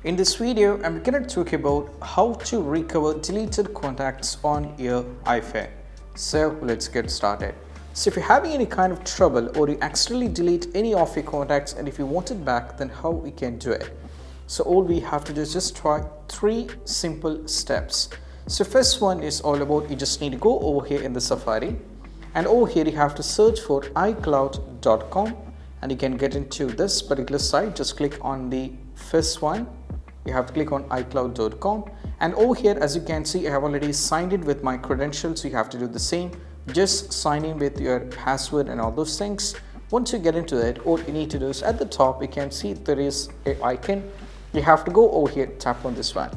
In this video, I'm going to talk about how to recover deleted contacts on your iPhone. So let's get started. So if you're having any kind of trouble or you accidentally delete any of your contacts and if you want it back, then how we can do it? So all we have to do is just try 3 simple steps. So first one is all about you just need to go over here in the Safari, and over here you have to search for iCloud.com and you can get into this particular site. Just click on the first one. You have to click on iCloud.com, and over here as you can see I have already signed in with my credentials, so you have to do the same. Just sign in with your password and all those things. Once you get into it, all you need to do is at the top you can see there is an icon. You have to go over here, tap on this one.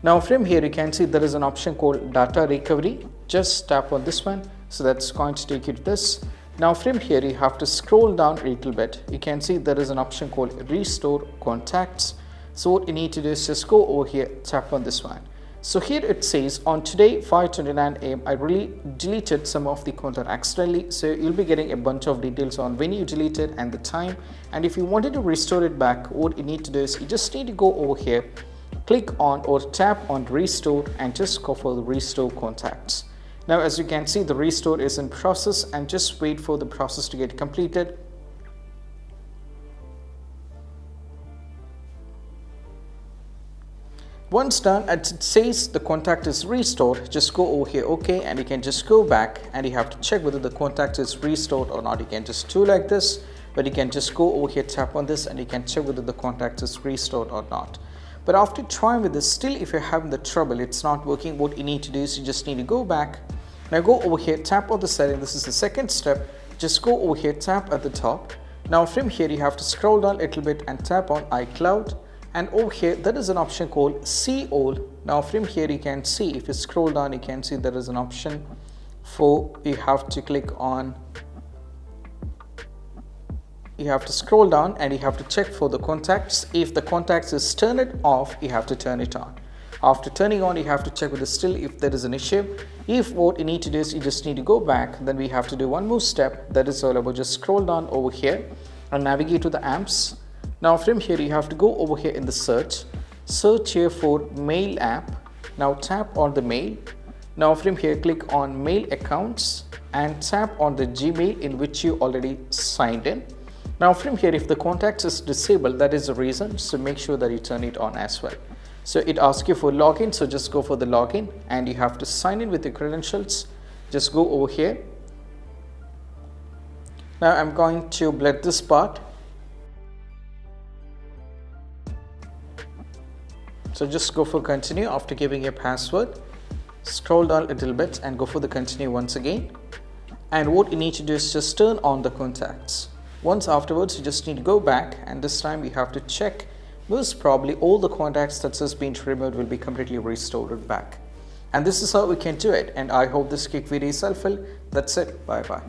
Now from here you can see there is an option called data recovery. Just tap on this one, so that's going to take you to this. Now from here you have to scroll down a little bit. You can see there is an option called restore contacts. So what you need to do is just go over here, tap on this one. So here it says on today 5:29 AM I really deleted some of the content accidentally. So you'll be getting a bunch of details on when you deleted and the time. And if you wanted to restore it back, what you need to do is you just need to go over here, click on or tap on restore and just go for the restore contacts. Now as you can see the restore is in process, and just wait for the process to get completed. Once done, as it says the contact is restored, just go over here, okay, and you can just go back and you have to check whether the contact is restored or not. You can just do like this, but you can just go over here, tap on this, and you can check whether the contact is restored or not. But after trying with this, still if you're having the trouble, it's not working, what you need to do is you just need to go back. Now go over here, tap on the setting. This is the second step. Just go over here, tap at the top. Now from here you have to scroll down a little bit and tap on iCloud. And over here there is an option called see all. Now from here you can see, if you scroll down you can see there is an option for you have to click on, you have to scroll down and you have to check for the contacts. If the contacts is turn it off, you have to turn it on. After turning on, you have to check with the still if there is an issue. If what you need to do is you just need to go back, then we have to do one more step. That is all about just scroll down over here and navigate to the apps. Now from here you have to go over here in the search here for mail app. Now tap on the mail. Now from here click on mail accounts and tap on the Gmail in which you already signed in. Now from here if the contacts is disabled, that is the reason, so make sure that you turn it on as well. So it asks you for login, so just go for the login and you have to sign in with your credentials. Just go over here. Now I'm going to blur this part. So just go for continue after giving your password. Scroll down a little bit and go for the continue once again. And what you need to do is just turn on the contacts. Once afterwards, you just need to go back, and this time you have to check. Most probably all the contacts that has been removed will be completely restored back. And this is how we can do it. And I hope this quick video is helpful. That's it. Bye bye.